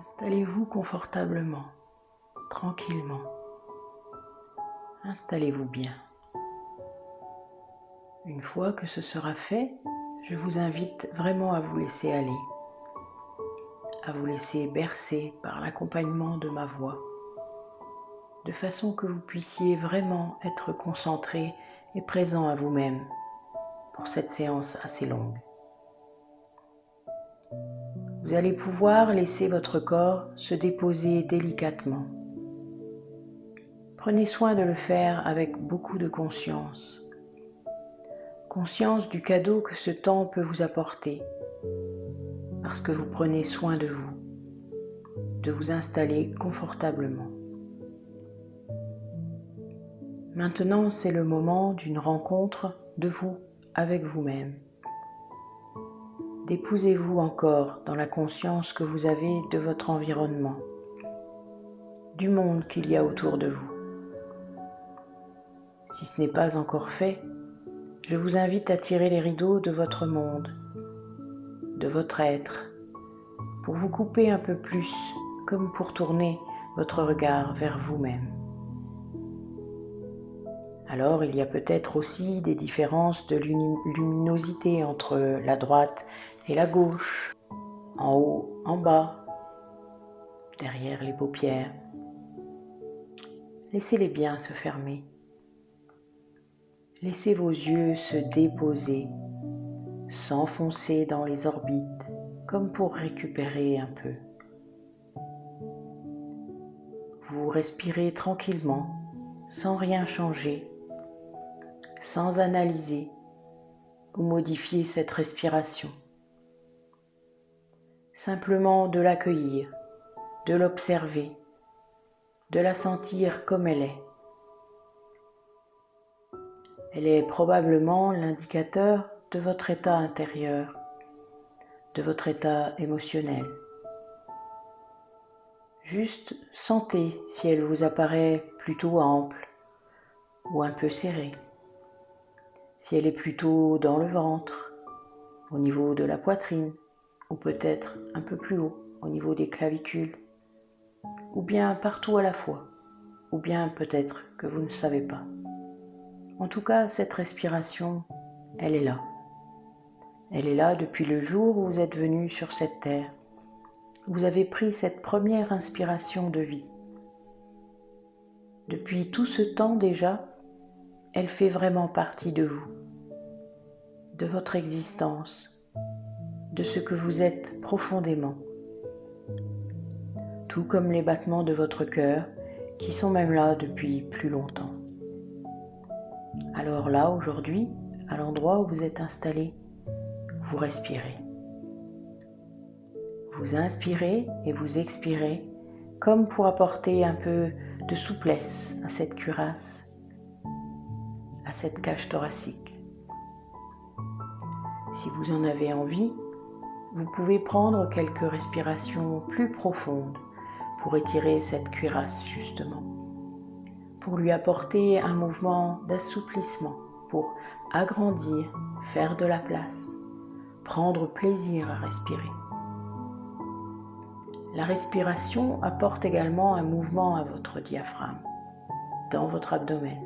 Installez-vous confortablement, tranquillement. Installez-vous bien. Une fois que ce sera fait, je vous invite vraiment à vous laisser aller, à vous laisser bercer par l'accompagnement de ma voix, de façon que vous puissiez vraiment être concentré et présent à vous-même pour cette séance assez longue. Vous allez pouvoir laisser votre corps se déposer délicatement. Prenez soin de le faire avec beaucoup de conscience. Conscience du cadeau que ce temps peut vous apporter, parce que vous prenez soin de vous installer confortablement. Maintenant, c'est le moment d'une rencontre de vous avec vous-même. Déposez-vous encore dans la conscience que vous avez de votre environnement, du monde qu'il y a autour de vous. Si ce n'est pas encore fait, je vous invite à tirer les rideaux de votre monde, de votre être, pour vous couper un peu plus, comme pour tourner votre regard vers vous-même. Alors, il y a peut-être aussi des différences de luminosité entre la droite et la gauche, en haut, en bas, derrière les paupières. Laissez-les bien se fermer. Laissez vos yeux se déposer, s'enfoncer dans les orbites, comme pour récupérer un peu. Vous respirez tranquillement, sans rien changer, sans analyser ou modifier cette respiration. Simplement de l'accueillir, de l'observer, de la sentir comme elle est. Elle est probablement l'indicateur de votre état intérieur, de votre état émotionnel. Juste sentez si elle vous apparaît plutôt ample ou un peu serrée, si elle est plutôt dans le ventre, au niveau de la poitrine, ou peut-être un peu plus haut, au niveau des clavicules, ou bien partout à la fois, ou bien peut-être que vous ne savez pas. En tout cas, cette respiration, elle est là. Elle est là depuis le jour où vous êtes venu sur cette terre. Vous avez pris cette première inspiration de vie. Depuis tout ce temps déjà, elle fait vraiment partie de vous, de votre existence, de ce que vous êtes profondément. Tout comme les battements de votre cœur qui sont même là depuis plus longtemps. Alors là, aujourd'hui, à l'endroit où vous êtes installé, vous respirez. Vous inspirez et vous expirez comme pour apporter un peu de souplesse à cette cuirasse, à cette cage thoracique. Si vous en avez envie, vous pouvez prendre quelques respirations plus profondes pour étirer cette cuirasse justement, pour lui apporter un mouvement d'assouplissement, pour agrandir, faire de la place, prendre plaisir à respirer. La respiration apporte également un mouvement à votre diaphragme, dans votre abdomen.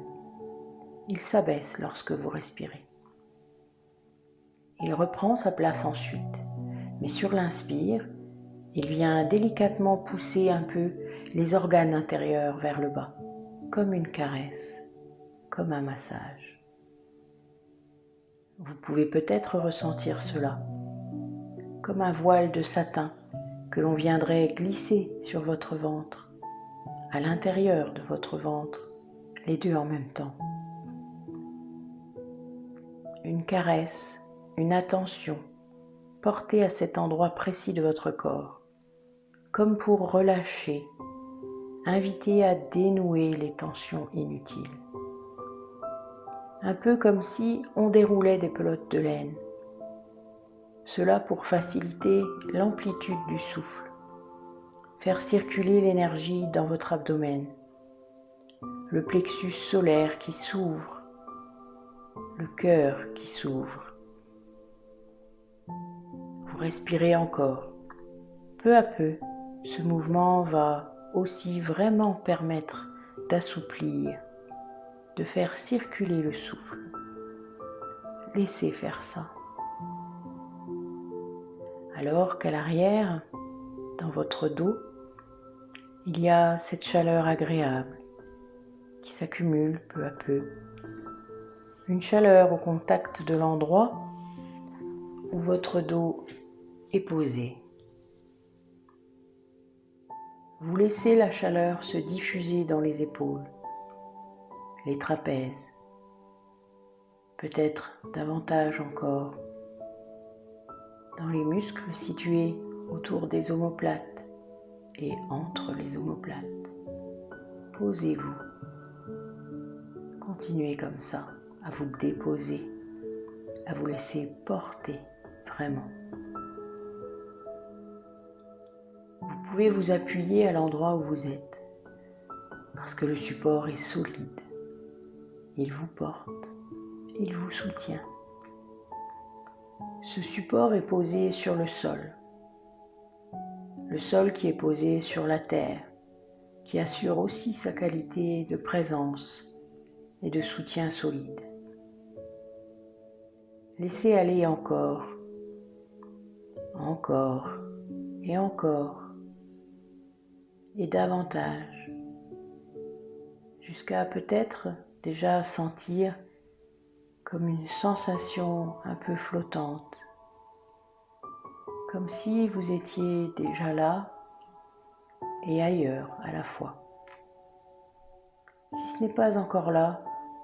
Il s'abaisse lorsque vous respirez. Il reprend sa place ensuite, mais sur l'inspire, il vient délicatement pousser un peu les organes intérieurs vers le bas, comme une caresse, comme un massage. Vous pouvez peut-être ressentir cela, comme un voile de satin que l'on viendrait glisser sur votre ventre, à l'intérieur de votre ventre, les deux en même temps. Une caresse, une attention portée à cet endroit précis de votre corps, comme pour relâcher, inviter à dénouer les tensions inutiles. Un peu comme si on déroulait des pelotes de laine. Cela pour faciliter l'amplitude du souffle, faire circuler l'énergie dans votre abdomen, le plexus solaire qui s'ouvre, le cœur qui s'ouvre. Vous respirez encore, peu à peu, Ce mouvement va aussi vraiment permettre d'assouplir, de faire circuler le souffle. Laissez faire ça. Alors qu'à l'arrière, dans votre dos, il y a cette chaleur agréable qui s'accumule peu à peu. Une chaleur au contact de l'endroit où votre dos est posé. Vous laissez la chaleur se diffuser dans les épaules, les trapèzes, peut-être davantage encore, dans les muscles situés autour des omoplates et entre les omoplates. Posez-vous. Continuez comme ça, à vous déposer, à vous laisser porter vraiment. Vous pouvez vous appuyer à l'endroit où vous êtes, parce que le support est solide. Il vous porte, il vous soutient. Ce support est posé sur le sol qui est posé sur la terre, qui assure aussi sa qualité de présence et de soutien solide. Laissez aller encore et encore, et davantage, jusqu'à peut-être déjà sentir comme une sensation un peu flottante, comme si vous étiez déjà là et ailleurs à la fois. Si ce n'est pas encore là,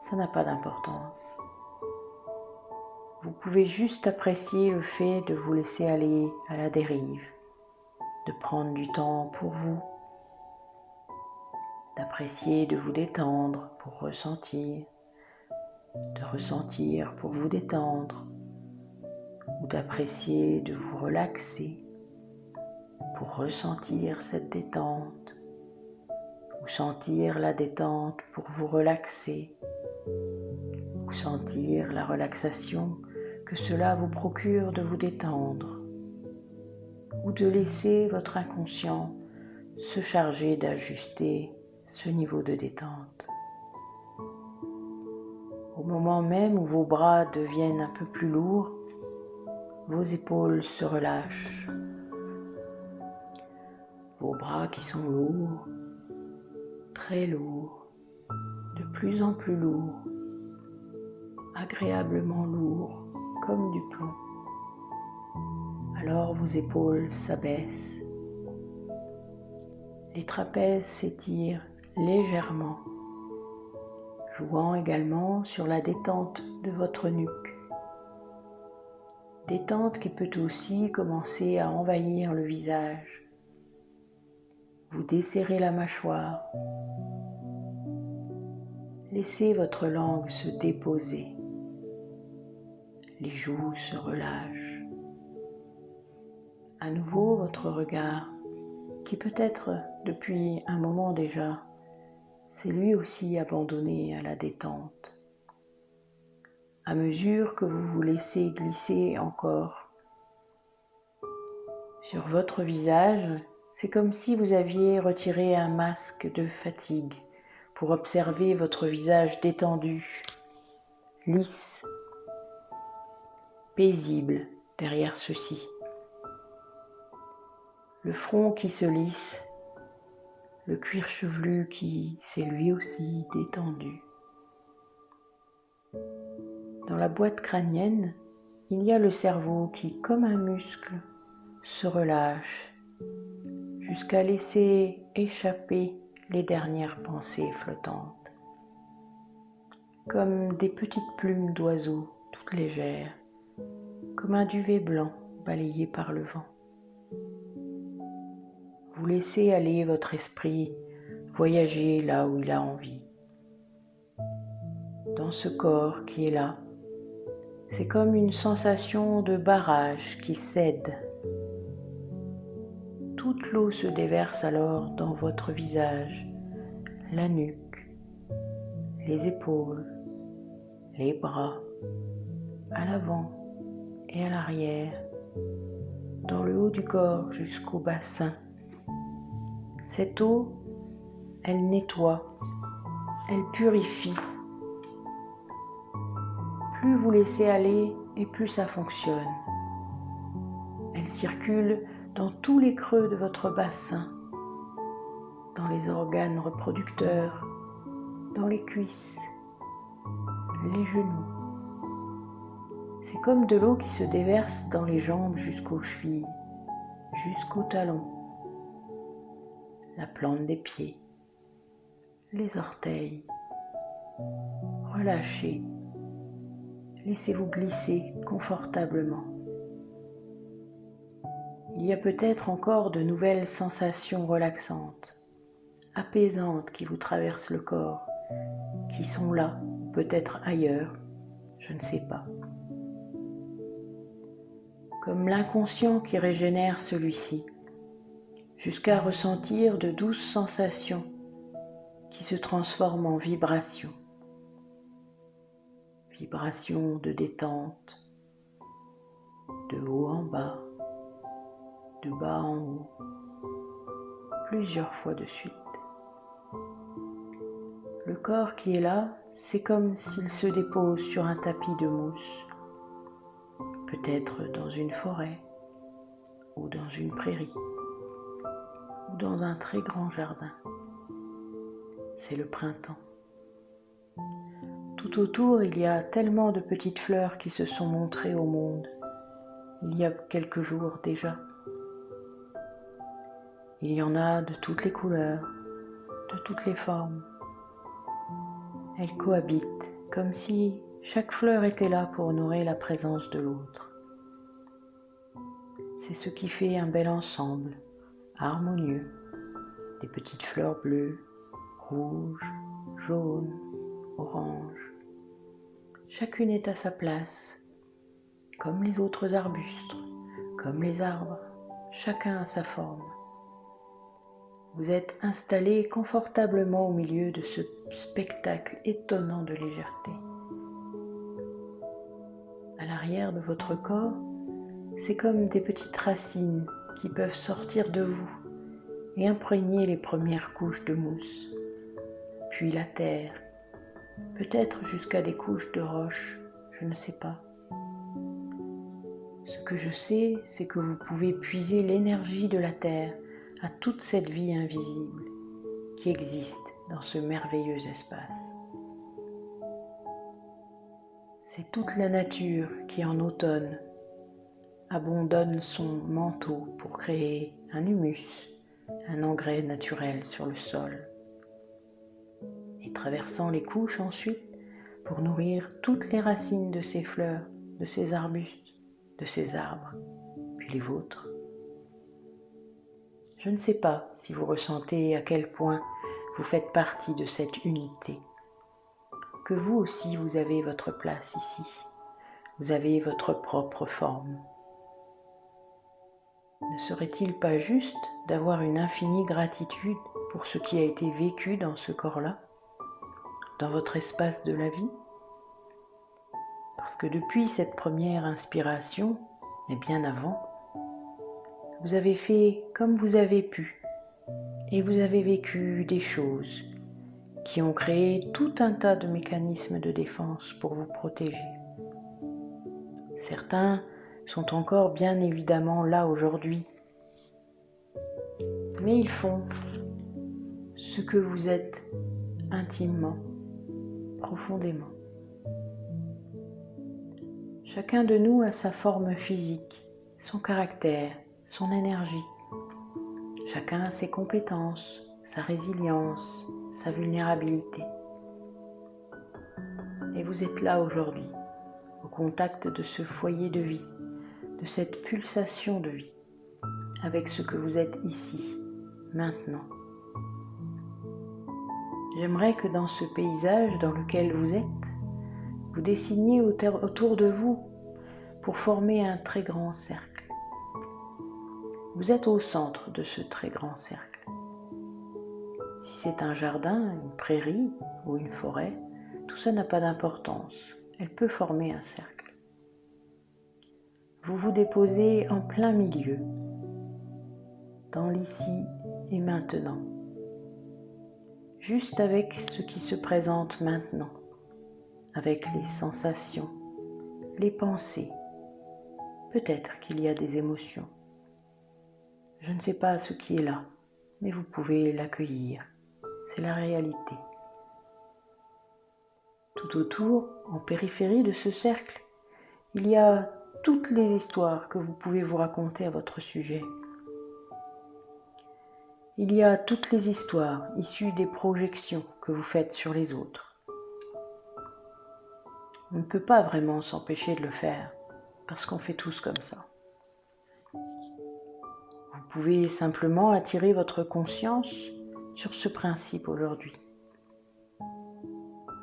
ça n'a pas d'importance. Vous pouvez juste apprécier le fait de vous laisser aller à la dérive, de prendre du temps pour vous, d'apprécier de vous détendre pour ressentir, de ressentir pour vous détendre, ou d'apprécier de vous relaxer pour ressentir cette détente, ou sentir la détente pour vous relaxer, ou sentir la relaxation que cela vous procure de vous détendre, ou de laisser votre inconscient se charger d'ajuster ce niveau de détente. Au moment même où vos bras deviennent un peu plus lourds, vos épaules se relâchent. Vos bras qui sont lourds, très lourds, de plus en plus lourds, agréablement lourds, comme du plomb. Alors vos épaules s'abaissent. Les trapèzes s'étirent légèrement, jouant également sur la détente de votre nuque. Détente qui peut aussi commencer à envahir le visage. Vous desserrez la mâchoire. Laissez votre langue se déposer. Les joues se relâchent. À nouveau, votre regard, qui peut-être depuis un moment déjà, s'est lui aussi abandonné à la détente. À mesure que vous vous laissez glisser encore sur votre visage, c'est comme si vous aviez retiré un masque de fatigue pour observer votre visage détendu, lisse, paisible derrière ceci. Le front qui se lisse, le cuir chevelu qui s'est lui aussi détendu. Dans la boîte crânienne, il y a le cerveau qui, comme un muscle, se relâche jusqu'à laisser échapper les dernières pensées flottantes, comme des petites plumes d'oiseaux toutes légères, comme un duvet blanc balayé par le vent. Vous laissez aller votre esprit voyager là où il a envie. Dans ce corps qui est là, c'est comme une sensation de barrage qui cède. Toute l'eau se déverse alors dans votre visage, la nuque, les épaules, les bras, à l'avant et à l'arrière, dans le haut du corps jusqu'au bassin. Cette eau, elle nettoie, elle purifie. Plus vous laissez aller et plus ça fonctionne. Elle circule dans tous les creux de votre bassin, dans les organes reproducteurs, dans les cuisses, les genoux. C'est comme de l'eau qui se déverse dans les jambes jusqu'aux chevilles, jusqu'aux talons, la plante des pieds, les orteils. Relâchez, laissez-vous glisser confortablement. Il y a peut-être encore de nouvelles sensations relaxantes, apaisantes qui vous traversent le corps, qui sont là, peut-être ailleurs, je ne sais pas. Comme l'inconscient qui régénère celui-ci, jusqu'à ressentir de douces sensations qui se transforment en vibrations. Vibrations de détente, de haut en bas, de bas en haut, plusieurs fois de suite. Le corps qui est là, c'est comme s'il se dépose sur un tapis de mousse, peut-être dans une forêt, ou dans une prairie, ou dans un très grand jardin. C'est le printemps. Tout autour, il y a tellement de petites fleurs qui se sont montrées au monde, il y a quelques jours déjà. Il y en a de toutes les couleurs, de toutes les formes. Elles cohabitent, comme si chaque fleur était là pour honorer la présence de l'autre. C'est ce qui fait un bel ensemble, harmonieux. Des petites fleurs bleues, rouges, jaunes, oranges. Chacune est à sa place, comme les autres arbustes, comme les arbres, chacun a sa forme. Vous êtes installé confortablement au milieu de ce spectacle étonnant de légèreté. À l'arrière de votre corps, c'est comme des petites racines qui peuvent sortir de vous et imprégner les premières couches de mousse, puis la terre, peut-être jusqu'à des couches de roches, je ne sais pas. Ce que je sais, c'est que vous pouvez puiser l'énergie de la terre à toute cette vie invisible qui existe dans ce merveilleux espace. C'est toute la nature qui, en automne, abandonne son manteau pour créer un humus, un engrais naturel sur le sol, et traversant les couches ensuite pour nourrir toutes les racines de ces fleurs, de ces arbustes, de ces arbres, puis les vôtres. Je ne sais pas si vous ressentez à quel point vous faites partie de cette unité, que vous aussi vous avez votre place ici, vous avez votre propre forme. Ne serait-il pas juste d'avoir une infinie gratitude pour ce qui a été vécu dans ce corps-là, dans votre espace de la vie? Parce que depuis cette première inspiration, et bien avant, vous avez fait comme vous avez pu, et vous avez vécu des choses qui ont créé tout un tas de mécanismes de défense pour vous protéger. Certains sont encore bien évidemment là aujourd'hui, mais ils font ce que vous êtes intimement, profondément. Chacun de nous a sa forme physique, son caractère, son énergie. Chacun a ses compétences, sa résilience, sa vulnérabilité. Et vous êtes là aujourd'hui, au contact de ce foyer de vie, de cette pulsation de vie, avec ce que vous êtes ici, maintenant. J'aimerais que dans ce paysage dans lequel vous êtes, vous dessiniez autour de vous pour former un très grand cercle. Vous êtes au centre de ce très grand cercle. Si c'est un jardin, une prairie ou une forêt, tout ça n'a pas d'importance. Elle peut former un cercle. Vous vous déposez en plein milieu, dans l'ici et maintenant. Juste avec ce qui se présente maintenant, avec les sensations, les pensées. Peut-être qu'il y a des émotions. Je ne sais pas ce qui est là, mais vous pouvez l'accueillir. C'est la réalité. Tout autour, en périphérie de ce cercle, il y a toutes les histoires que vous pouvez vous raconter à votre sujet. Il y a toutes les histoires issues des projections que vous faites sur les autres. On ne peut pas vraiment s'empêcher de le faire, parce qu'on fait tous comme ça. Vous pouvez simplement attirer votre conscience sur ce principe aujourd'hui.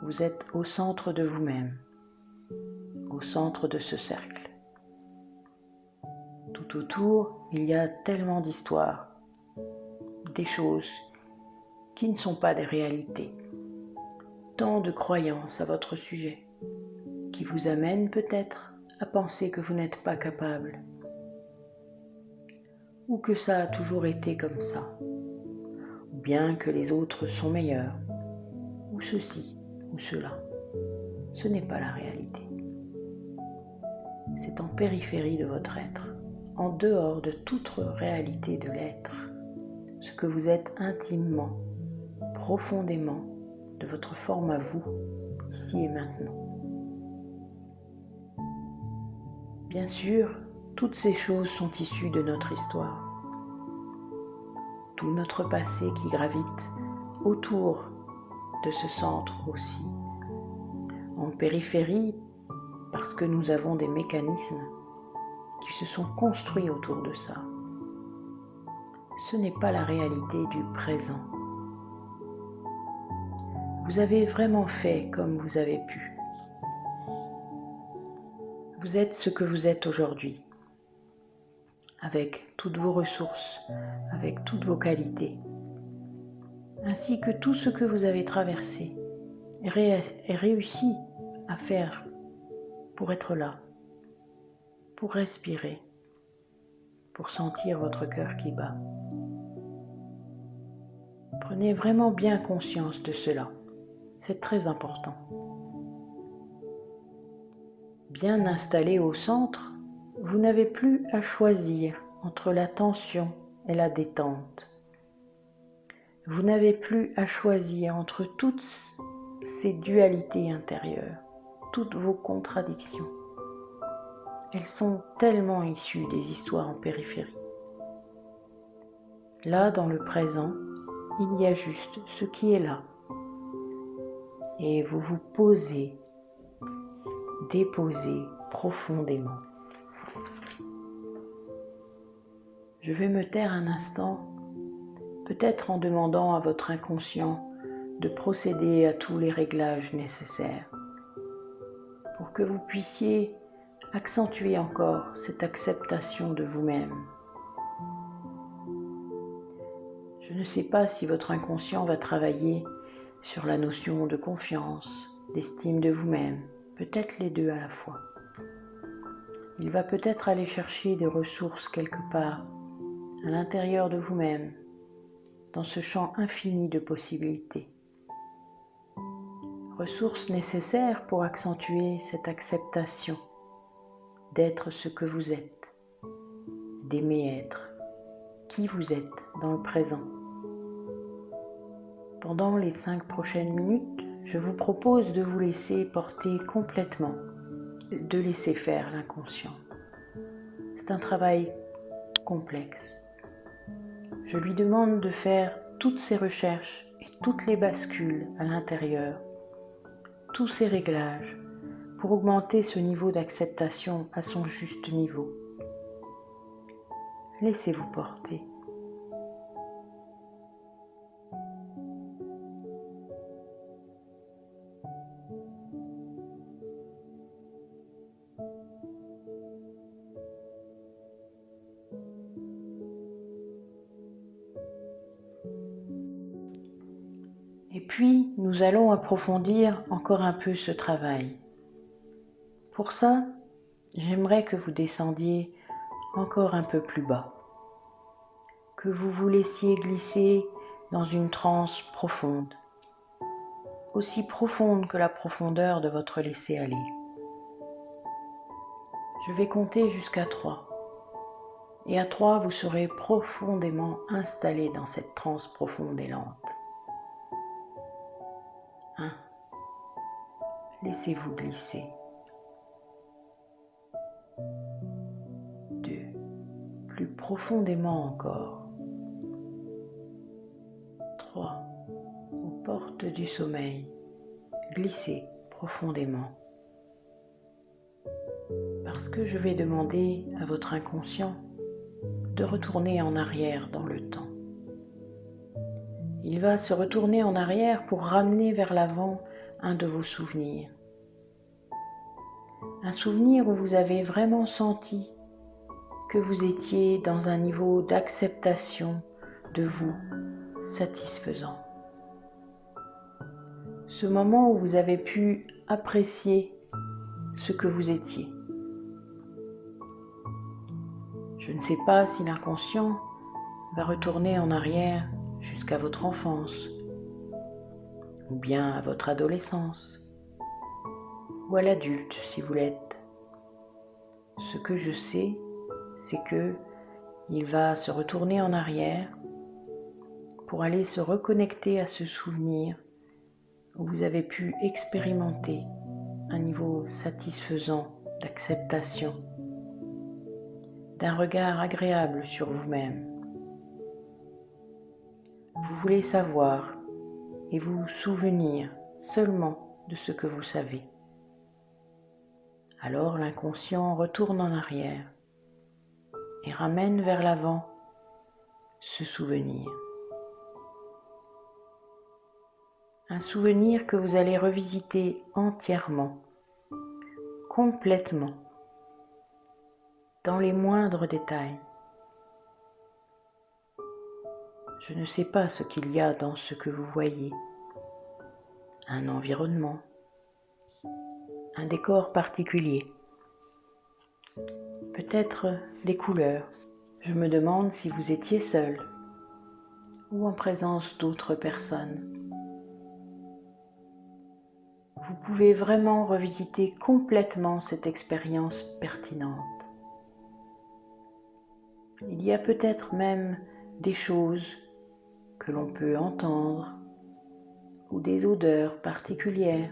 Vous êtes au centre de vous-même, au centre de ce cercle. Tout autour, il y a tellement d'histoires, des choses qui ne sont pas des réalités, tant de croyances à votre sujet, qui vous amènent peut-être à penser que vous n'êtes pas capable, ou que ça a toujours été comme ça, ou bien que les autres sont meilleurs, ou ceci, ou cela. Ce n'est pas la réalité. C'est en périphérie de votre être, en dehors de toute réalité de l'être, ce que vous êtes intimement, profondément, de votre forme à vous, ici et maintenant. Bien sûr, toutes ces choses sont issues de notre histoire. Tout notre passé qui gravite autour de ce centre aussi. En périphérie, parce que nous avons des mécanismes qui se sont construits autour de ça. Ce n'est pas la réalité du présent. Vous avez vraiment fait comme vous avez pu. Vous êtes ce que vous êtes aujourd'hui, avec toutes vos ressources, avec toutes vos qualités, ainsi que tout ce que vous avez traversé et réussi à faire pour être là, pour respirer, pour sentir votre cœur qui bat. Prenez vraiment bien conscience de cela, c'est très important. Bien installé au centre, vous n'avez plus à choisir entre la tension et la détente. Vous n'avez plus à choisir entre toutes ces dualités intérieures, toutes vos contradictions. Elles sont tellement issues des histoires en périphérie. Là, dans le présent, il y a juste ce qui est là. Et vous vous posez, déposez profondément. Je vais me taire un instant, peut-être en demandant à votre inconscient de procéder à tous les réglages nécessaires pour que vous puissiez accentuer encore cette acceptation de vous-même. Je ne sais pas si votre inconscient va travailler sur la notion de confiance, d'estime de vous-même, peut-être les deux à la fois. Il va peut-être aller chercher des ressources quelque part, à l'intérieur de vous-même, dans ce champ infini de possibilités. Ressources nécessaires pour accentuer cette acceptation d'être ce que vous êtes, d'aimer être qui vous êtes dans le présent. Pendant les 5 prochaines minutes, je vous propose de vous laisser porter complètement, de laisser faire l'inconscient. C'est un travail complexe. Je lui demande de faire toutes ses recherches et toutes les bascules à l'intérieur, tous ces réglages pour augmenter ce niveau d'acceptation à son juste niveau. Laissez-vous porter. Et puis, nous allons approfondir encore un peu ce travail. Pour ça, j'aimerais que vous descendiez encore un peu plus bas, que vous vous laissiez glisser dans une transe profonde, aussi profonde que la profondeur de votre laisser-aller. Je vais compter jusqu'à 3. Et à 3, vous serez profondément installé dans cette transe profonde et lente. 1. Laissez-vous glisser. 2. Plus profondément encore. 3. Aux portes du sommeil. Glissez profondément. Parce que je vais demander à votre inconscient de retourner en arrière dans le temps. Il va se retourner en arrière pour ramener vers l'avant un de vos souvenirs. Un souvenir où vous avez vraiment senti que vous étiez dans un niveau d'acceptation de vous satisfaisant. Ce moment où vous avez pu apprécier ce que vous étiez. Je ne sais pas si l'inconscient va retourner en arrière jusqu'à votre enfance, ou bien à votre adolescence, ou à l'adulte si vous l'êtes. Ce que je sais, c'est que il va se retourner en arrière pour aller se reconnecter à ce souvenir où vous avez pu expérimenter un niveau satisfaisant d'acceptation, d'un regard agréable sur vous-même. Vous voulez savoir et vous souvenir seulement de ce que vous savez. Alors l'inconscient retourne en arrière et ramène vers l'avant ce souvenir. Un souvenir que vous allez revisiter entièrement, complètement, dans les moindres détails. Je ne sais pas ce qu'il y a dans ce que vous voyez. Un environnement, un décor particulier, peut-être des couleurs. Je me demande si vous étiez seul ou en présence d'autres personnes. Vous pouvez vraiment revisiter complètement cette expérience pertinente. Il y a peut-être même des choses que l'on peut entendre ou des odeurs particulières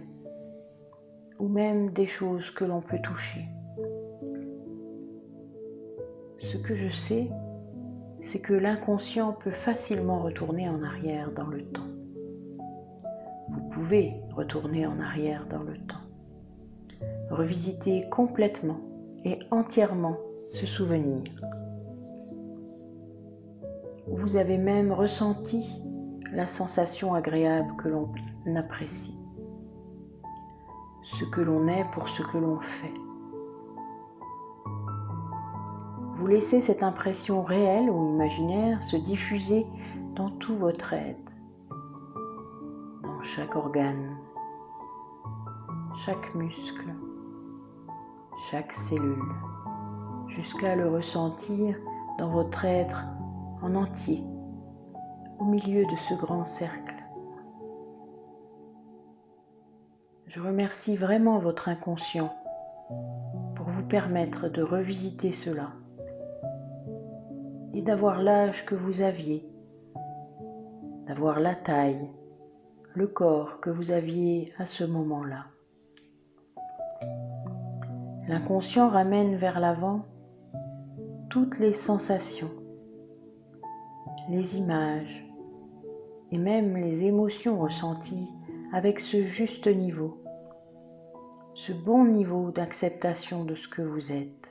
ou même des choses que l'on peut toucher. Ce que je sais, c'est que l'inconscient peut facilement retourner en arrière dans le temps. Vous pouvez retourner en arrière dans le temps, revisiter complètement et entièrement ce souvenir. Vous avez même ressenti la sensation agréable que l'on apprécie, ce que l'on est pour ce que l'on fait. Vous laissez cette impression réelle ou imaginaire se diffuser dans tout votre être, dans chaque organe, chaque muscle, chaque cellule, jusqu'à le ressentir dans votre être en entier, au milieu de ce grand cercle. Je remercie vraiment votre inconscient pour vous permettre de revisiter cela et d'avoir l'âge que vous aviez, d'avoir la taille, le corps que vous aviez à ce moment-là. L'inconscient ramène vers l'avant toutes les sensations, les images et même les émotions ressenties avec ce juste niveau, ce bon niveau d'acceptation de ce que vous êtes.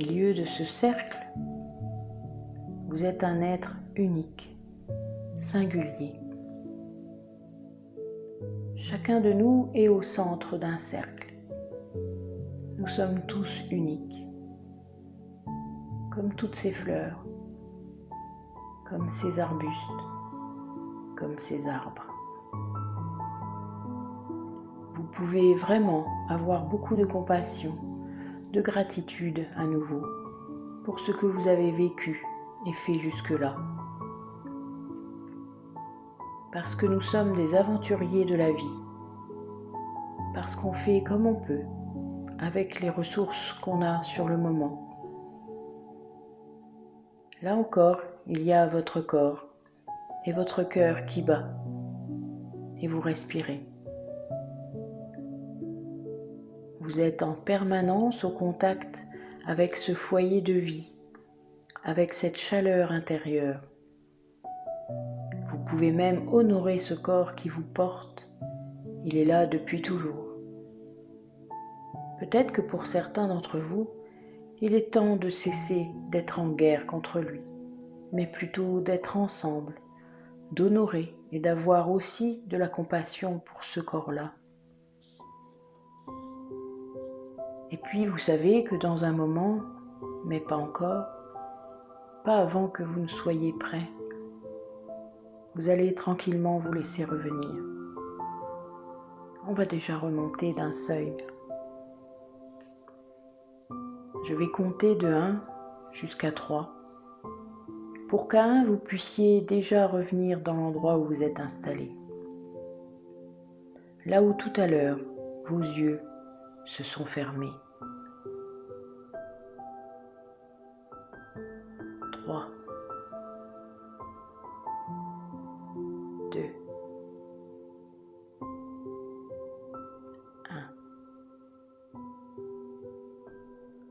milieu de ce cercle, vous êtes un être unique, singulier. Chacun de nous est au centre d'un cercle. Nous sommes tous uniques, comme toutes ces fleurs, comme ces arbustes, comme ces arbres. Vous pouvez vraiment avoir beaucoup de compassion, de gratitude à nouveau pour ce que vous avez vécu et fait jusque-là. Parce que nous sommes des aventuriers de la vie, parce qu'on fait comme on peut, avec les ressources qu'on a sur le moment. Là encore, il y a votre corps et votre cœur qui bat, et vous respirez. Vous êtes en permanence au contact avec ce foyer de vie, avec cette chaleur intérieure. Vous pouvez même honorer ce corps qui vous porte. Il est là depuis toujours. Peut-être que pour certains d'entre vous, il est temps de cesser d'être en guerre contre lui, mais plutôt d'être ensemble, d'honorer et d'avoir aussi de la compassion pour ce corps-là. Et puis vous savez que dans un moment, mais pas encore, pas avant que vous ne soyez prêt, vous allez tranquillement vous laisser revenir. On va déjà remonter d'un seuil. Je vais compter de 1 jusqu'à 3 pour qu'à 1 vous puissiez déjà revenir dans l'endroit où vous êtes installé. Là où tout à l'heure vos yeux se sont fermés. 3, 2, 1.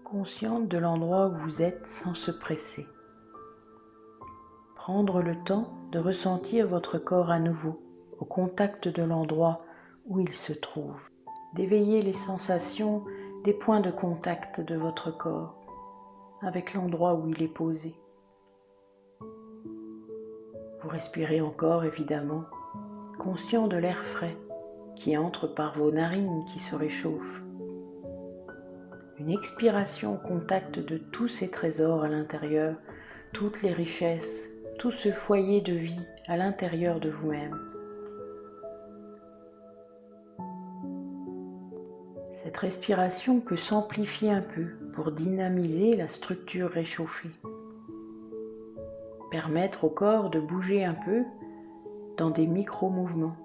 Consciente de l'endroit où vous êtes sans se presser. Prendre le temps de ressentir votre corps à nouveau au contact de l'endroit où il se trouve. D'éveiller les sensations des points de contact de votre corps avec l'endroit où il est posé. Vous respirez encore évidemment, conscient de l'air frais qui entre par vos narines qui se réchauffent. Une expiration au contact de tous ces trésors à l'intérieur, toutes les richesses, tout ce foyer de vie à l'intérieur de vous-même. Cette respiration peut s'amplifier un peu pour dynamiser la structure réchauffée. Permettre au corps de bouger un peu dans des micro-mouvements.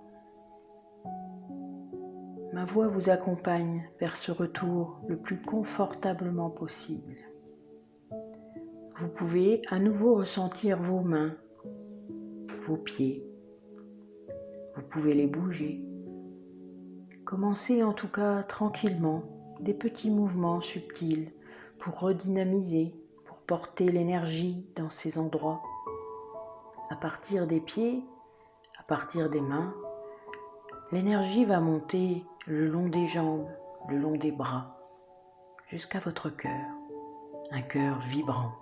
Ma voix vous accompagne vers ce retour le plus confortablement possible. Vous pouvez à nouveau ressentir vos mains, vos pieds. Vous pouvez les bouger. Commencez en tout cas tranquillement des petits mouvements subtils pour redynamiser, pour porter l'énergie dans ces endroits. À partir des pieds, à partir des mains, l'énergie va monter le long des jambes, le long des bras, jusqu'à votre cœur, un cœur vibrant.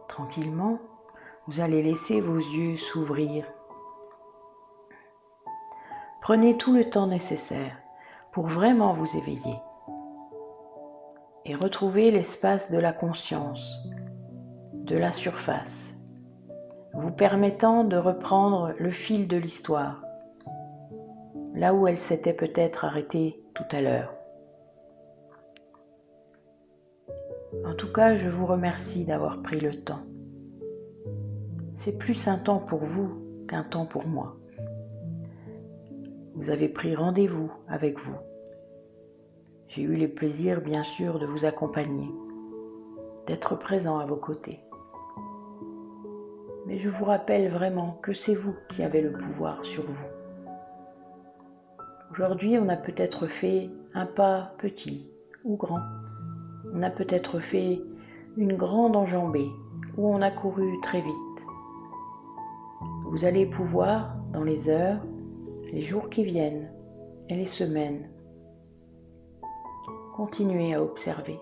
Tranquillement, vous allez laisser vos yeux s'ouvrir. Prenez tout le temps nécessaire pour vraiment vous éveiller et retrouver l'espace de la conscience, de la surface, vous permettant de reprendre le fil de l'histoire, là où elle s'était peut-être arrêtée tout à l'heure. En tout cas, je vous remercie d'avoir pris le temps. C'est plus un temps pour vous qu'un temps pour moi. Vous avez pris rendez-vous avec vous. J'ai eu le plaisir, bien sûr, de vous accompagner, d'être présent à vos côtés. Mais je vous rappelle vraiment que c'est vous qui avez le pouvoir sur vous. Aujourd'hui, on a peut-être fait un pas petit ou grand. On a peut-être fait une grande enjambée ou on a couru très vite. Vous allez pouvoir, dans les heures, les jours qui viennent et les semaines, continuer à observer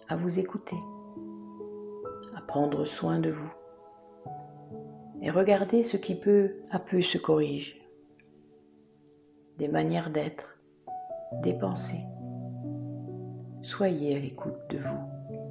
à vous écouter, à prendre soin de vous. Et regardez ce qui peu à peu se corrige. Des manières d'être, des pensées. Soyez à l'écoute de vous.